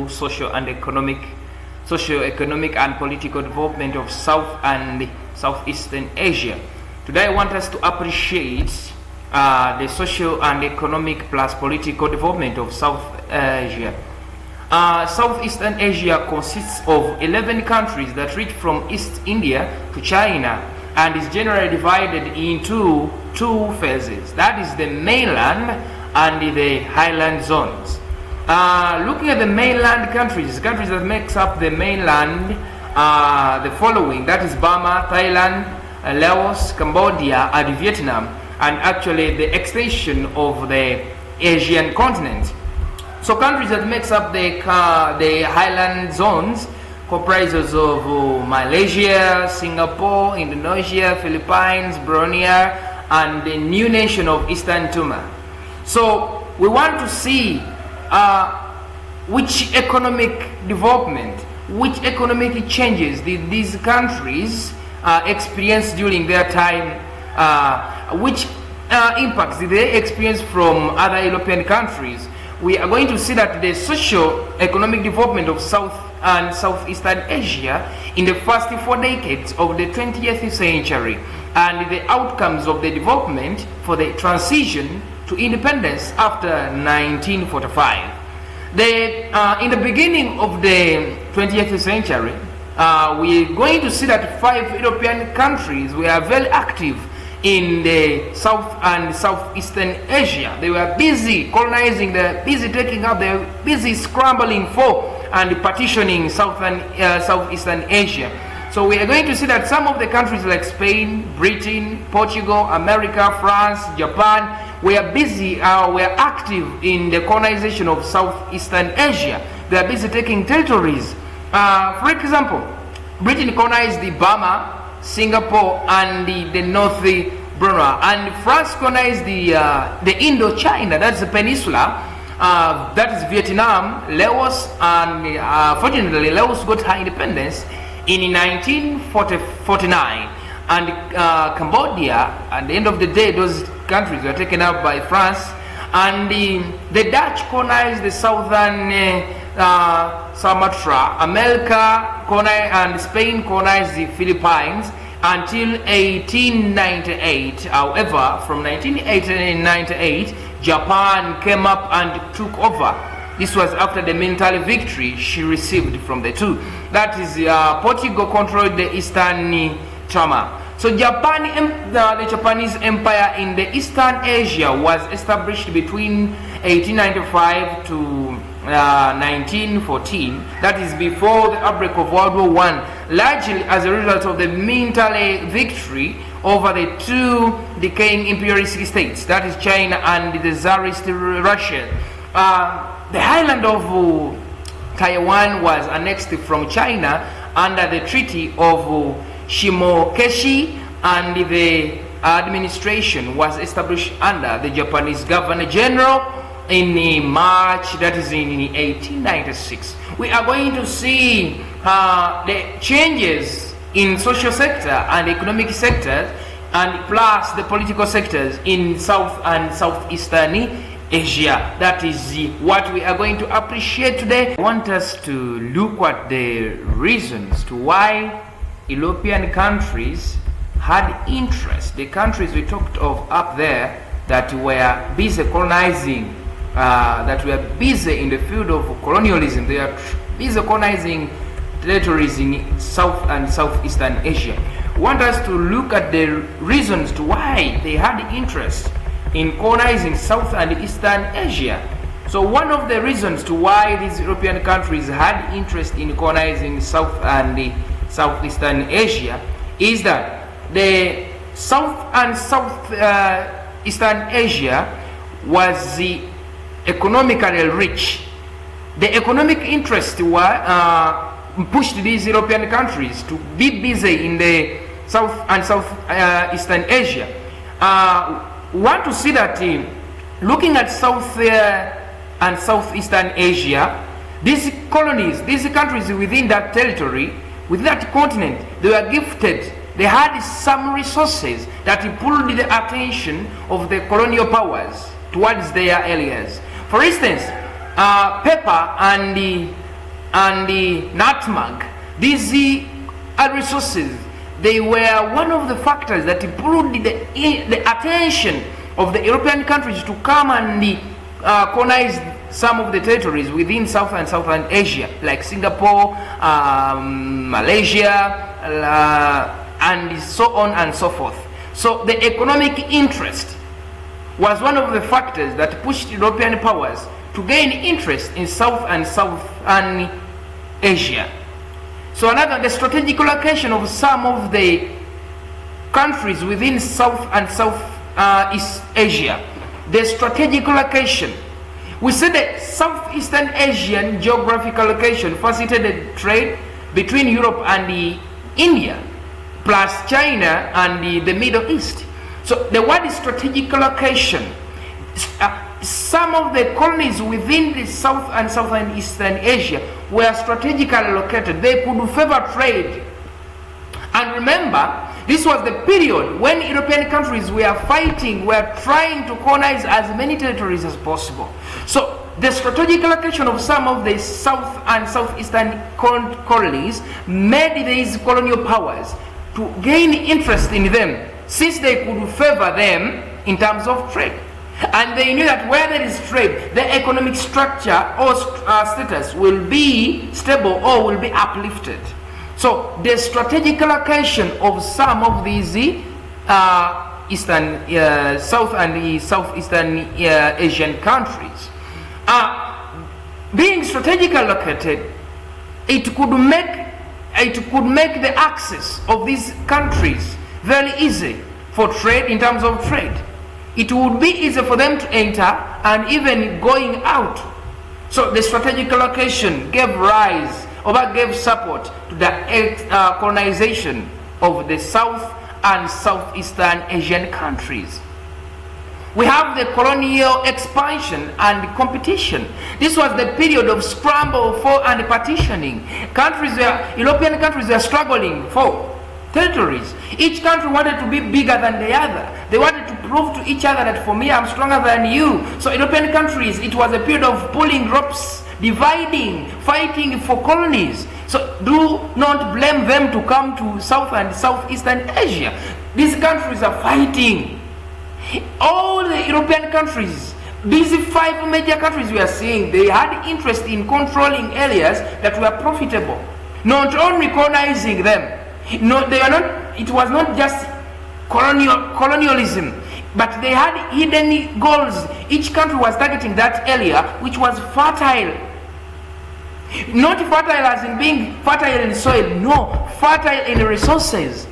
socio-economic and political development of South and Southeastern Asia. Today I want us to appreciate the social and economic plus political development of South Asia. Southeastern Asia consists of 11 countries that reach from East India to China and is generally divided into two phases. That is the mainland and the highland zones. Looking at the mainland countries that makes up the mainland, the following, that is Burma, Thailand, Laos, Cambodia and Vietnam, and actually the extension of the Asian continent. So countries that makes up the highland zones comprises of Malaysia, Singapore, Indonesia, Philippines, Brunei, and the new nation of Eastern Timor. So we want to see which economic development, which economic changes did these countries experience during their time, which impacts did they experience from other European countries. We are going to see that the socio-economic development of South and Southeastern Asia in the first 4 decades of the 20th century and the outcomes of the development for the transition to independence after 1945. In the beginning of the 20th century, we're going to see that 5 European countries were very active in the South and Southeastern Asia. They were busy colonizing, they're busy taking up, they're busy scrambling for and partitioning South and Southeastern Asia. So we are going to see that some of the countries like Spain, Britain, Portugal, America, France, Japan were busy, were active in the colonization of Southeastern Asia. They are busy taking territories. For example, Britain colonized the Burma, Singapore and the North Brunei, and France colonized the Indochina, that's the peninsula, that is Vietnam, Laos, and fortunately Laos got her independence in 1949, and Cambodia, at the end of the day those countries were taken up by France, and the Dutch colonized the southern Sumatra, America and Spain colonized the Philippines until 1898. However, from 1998, Japan came up and took over. This was after the military victory she received from the two. That is, Portugal controlled the Eastern Timor. So the Japanese Empire in the Eastern Asia was established between 1895 to 1914, that is before the outbreak of World War I, largely as a result of the military victory over the two decaying imperialist states, that is China and the Tsarist Russia. The island of Taiwan was annexed from China under the Treaty of Shimokeshi, and the administration was established under the Japanese Governor General in March, that is in 1896. We are going to see the changes in social sector and economic sectors, and plus the political sectors in South and Southeastern Asia. That is what we are going to appreciate today. I want us to look at the reasons to why European countries had interest. The countries we talked of up there that were busy colonizing, that were busy in the field of colonialism, they are busy colonizing territories in South and Southeastern Asia. I want us to look at the reasons to why they had interest in colonizing South and Eastern Asia. So one of the reasons to why these European countries had interest in colonizing South and Southeastern Asia is that the South and Southeastern Asia was economically rich. The economic interests were pushed these European countries to be busy in the South and Southeastern Asia. We want to see that looking at South and Southeastern Asia, these colonies, these countries within that territory, within that continent, they were gifted. They had some resources that pulled the attention of the colonial powers towards their areas. For instance, paper and and the nutmeg. These resources, they were one of the factors that pulled the attention of the European countries to come and colonize some of the territories within South and Southern Asia, like Singapore, Malaysia, and so on and so forth. So the economic interest was one of the factors that pushed European powers to gain interest in South and Southern Asia. So another, the strategic location of some of the countries within South and Southeast Asia. The strategic location. We said that Southeastern Asian geographical location facilitated trade between Europe and India, plus China and the Middle East. So the word is strategic location. Some of the colonies within the South and Southeastern Asia were strategically located. They could favor trade. And remember, this was the period when European countries were fighting, were trying to colonize as many territories as possible. So the strategic location of some of the South and Southeastern colonies made these colonial powers to gain interest in them, since they could favor them in terms of trade. And they knew that where there is trade, the economic structure or status will be stable or will be uplifted. So the strategic location of some of these South and Southeastern Asian countries, being strategically located, it could make the access of these countries very easy for trade. In terms of trade, it would be easy for them to enter and even going out. So the strategic location gave rise or gave support to the colonization of the South and Southeastern Asian countries. We have the colonial expansion and competition. This was the period of scramble for and partitioning. European countries were struggling for territories. Each country wanted to be bigger than the other. They wanted to prove to each other that for me, I'm stronger than you. So European countries, it was a period of pulling ropes, dividing, fighting for colonies. So do not blame them to come to South and Southeastern Asia. These countries are fighting. All the European countries, these 5 major countries we are seeing, they had interest in controlling areas that were profitable, not only colonizing them. No, they are not. It was not just colonialism, but they had hidden goals. Each country was targeting that area which was fertile. Not fertile as in being fertile in soil, no, fertile in resources.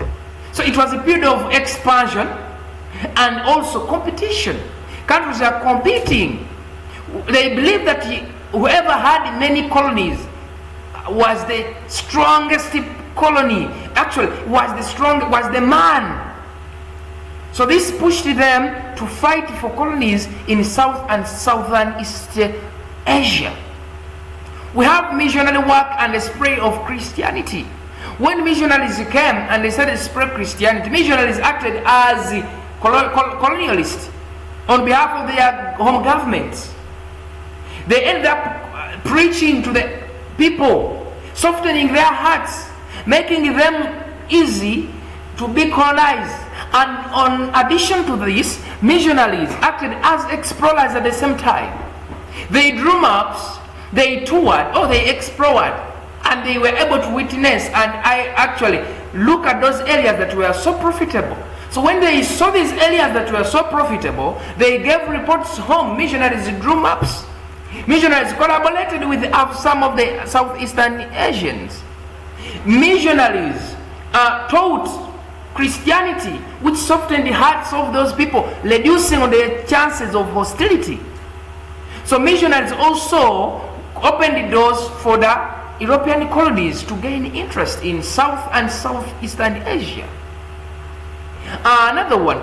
So it was a period of expansion and also competition. Countries are competing. They believe that whoever had many colonies was the strongest colony, actually was the man. So this pushed them to fight for colonies in South and Southeast Asia. We have missionary work and the spread of Christianity. When missionaries came and they started to spread Christianity, missionaries acted as colonialists on behalf of their home governments. They ended up preaching to the people, softening their hearts, making them easy to be colonized. And on addition to this, missionaries acted as explorers at the same time. They drew maps, they toured, or they explored, and they were able to witness and actually look at those areas that were so profitable. So when they saw these areas that were so profitable, they gave reports home. Missionaries drew maps. Missionaries collaborated with some of the Southeastern Asians. Missionaries taught Christianity, which softened the hearts of those people, reducing the chances of hostility. So missionaries also opened the doors for the European colonies to gain interest in South and Southeastern Asia. Another one,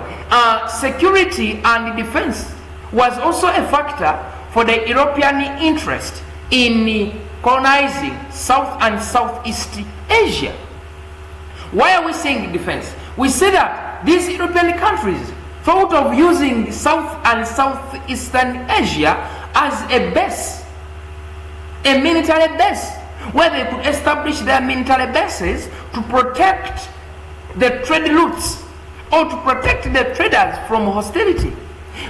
security and defense was also a factor for the European interest in colonizing South and Southeast Asia. Why are we saying defense? We say that these European countries thought of using South and Southeastern Asia as a base, a military base, where they could establish their military bases to protect the trade routes, or to protect the traders from hostility,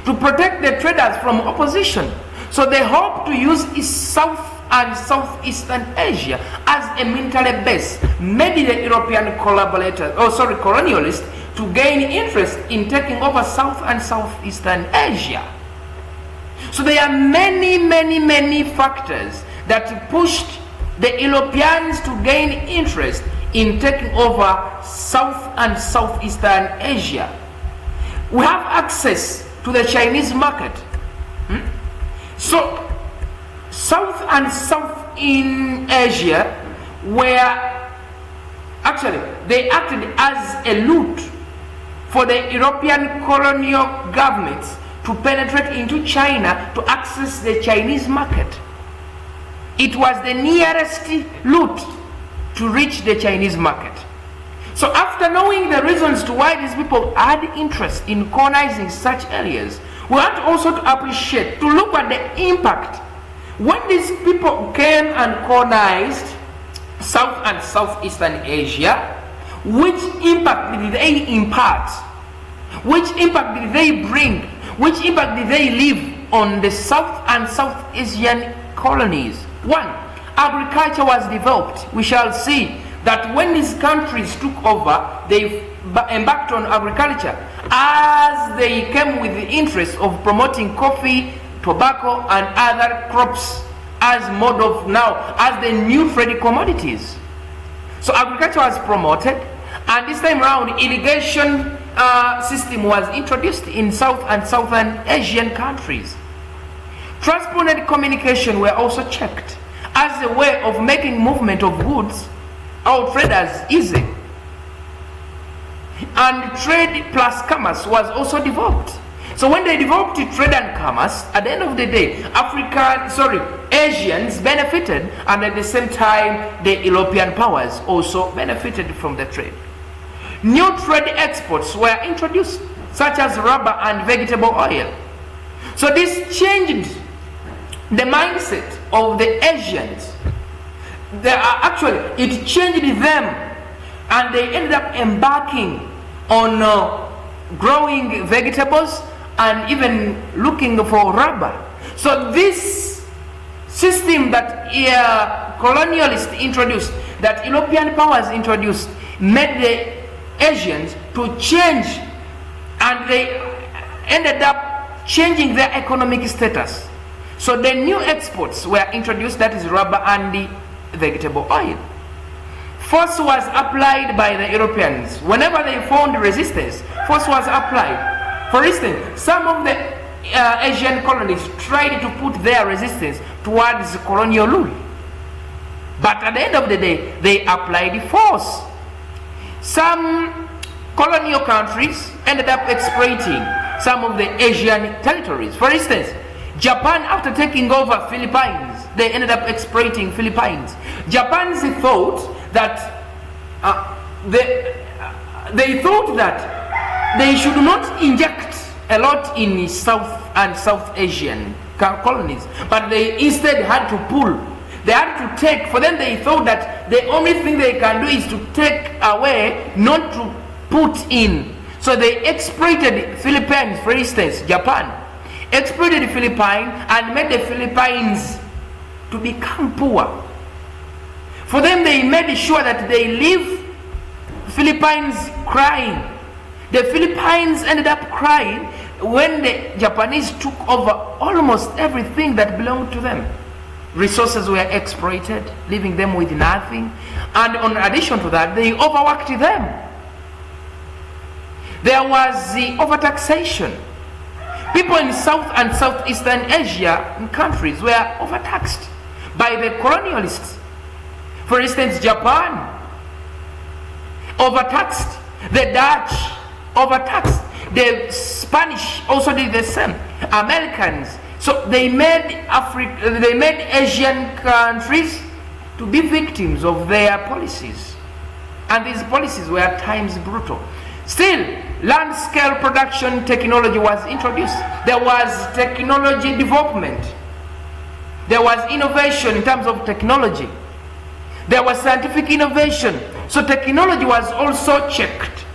to protect the traders from opposition. So they hope to use South and Southeastern Asia as a military base. Maybe the European colonialists to gain interest in taking over South and Southeastern Asia. So there are many factors that pushed the Europeans to gain interest in taking over South and Southeastern Asia. We have access to the Chinese market. So South and South in Asia were actually, they acted as a route for the European colonial governments to penetrate into China to access the Chinese market. It was the nearest route to reach the Chinese market. So after knowing the reasons to why these people had interest in colonizing such areas, we want also to appreciate, to look at the impact. When these people came and colonized South and Southeastern Asia, which impact did they impart? Which impact did they bring? Which impact did they leave on the South and South Asian colonies? One, agriculture was developed. We shall see that when these countries took over, they embarked on agriculture as they came with the interest of promoting coffee, tobacco, and other crops as mode of now, as the new trade commodities. So agriculture was promoted, and this time around, irrigation system was introduced in South and Southern Asian countries. Transport and communication were also checked as a way of making movement of goods or traders easy. And trade plus commerce was also developed. So when they developed trade and commerce, at the end of the day, Asians benefited, and at the same time, the European powers also benefited from the trade. New trade exports were introduced, such as rubber and vegetable oil. So this changed the mindset of the Asians. It changed them, and they ended up embarking on growing vegetables and even looking for rubber. So this system that colonialists introduced, that European powers introduced, made the Asians to change, and they ended up changing their economic status. So the new exports were introduced, that is rubber and the vegetable oil. Force was applied by the Europeans. Whenever they found resistance, force was applied. For instance, some of the Asian colonies tried to put their resistance towards colonial rule. But at the end of the day, they applied force. Some colonial countries ended up exploiting some of the Asian territories. For instance, Japan, after taking over Philippines, they ended up exploiting Philippines. Japan's thought that they thought that they should not inject a lot in South and South Asian colonies, but they instead had to pull. They had to take. For them, they thought that the only thing they can do is to take away, not to put in. So they exploited Philippines, for instance, Japan exploited the Philippines and made the Philippines to become poor. For them, they made sure that they leave Philippines crying. The Philippines ended up crying when the Japanese took over almost everything that belonged to them. Resources were exploited, leaving them with nothing. And in addition to that, they overworked them. There was the overtaxation. People in South and Southeastern Asia countries were overtaxed by the colonialists. For instance, Japan overtaxed, the Dutch overtaxed, the Spanish also did the same, Americans. So they made Asian countries to be victims of their policies, and these policies were at times brutal. Still, land-scale production technology was introduced. There was technology development. There was innovation in terms of technology. There was scientific innovation. So technology was also checked.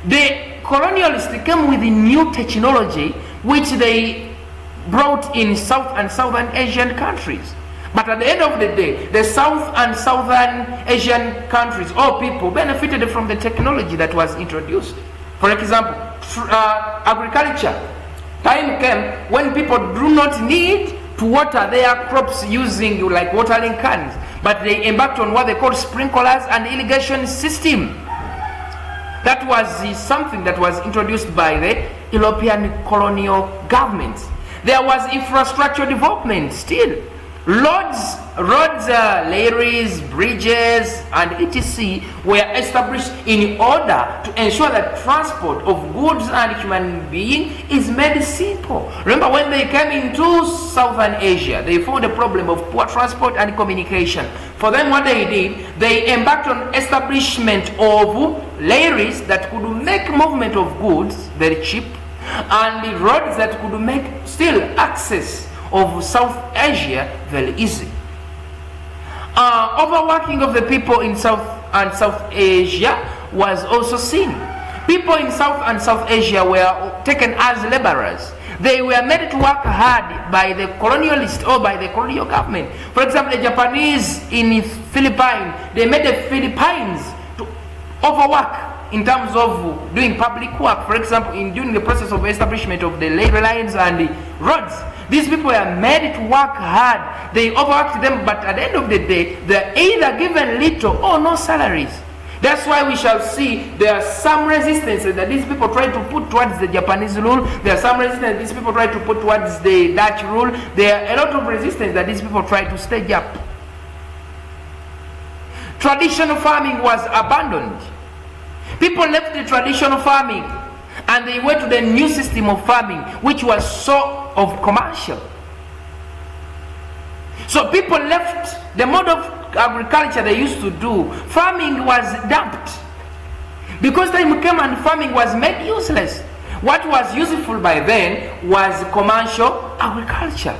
The colonialists came with new technology which they brought in South and Southern Asian countries. But at the end of the day, the South and Southern Asian countries or people benefited from the technology that was introduced. For example, agriculture. Time came when people do not need to water their crops using like watering cans, but they embarked on what they call sprinklers and irrigation system. That was something that was introduced by the European colonial governments. There was infrastructure development still. Roads, railways, bridges, and etc. were established in order to ensure that transport of goods and human being is made simple. Remember, when they came into Southern Asia, they found a problem of poor transport and communication. For them, what they did, they embarked on establishment of railways that could make movement of goods very cheap, and the roads that could make still access of South Asia very easy. Overworking of the people in South and South Asia was also seen. People in South and South Asia were taken as laborers. They were made to work hard by the colonialist or by the colonial government. For example, the Japanese in Philippines, they made the Philippines to overwork in terms of doing public work. For example, during the process of establishment of the railway lines and the roads, these people were made to work hard. They overworked them, but at the end of the day, they're either given little or no salaries. That's why we shall see there are some resistance that these people try to put towards the Japanese rule. There are some resistance these people try to put towards the Dutch rule. There are a lot of resistance that these people try to stage up. Traditional farming was abandoned. People left the traditional farming and they went to the new system of farming, which was sort of commercial. So people left the mode of agriculture they used to do. Farming was dumped. Because time came and farming was made useless. What was useful by then was commercial agriculture.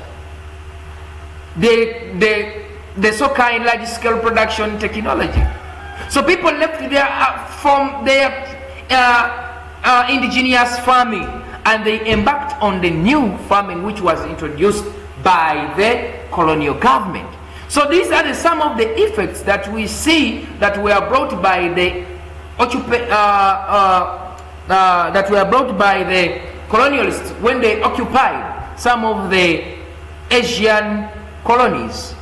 The so-called large-scale production technology. So people left from their indigenous farming and they embarked on the new farming which was introduced by the colonial government. So these are some of the effects that we see that were brought by the colonialists when they occupied some of the Asian colonies.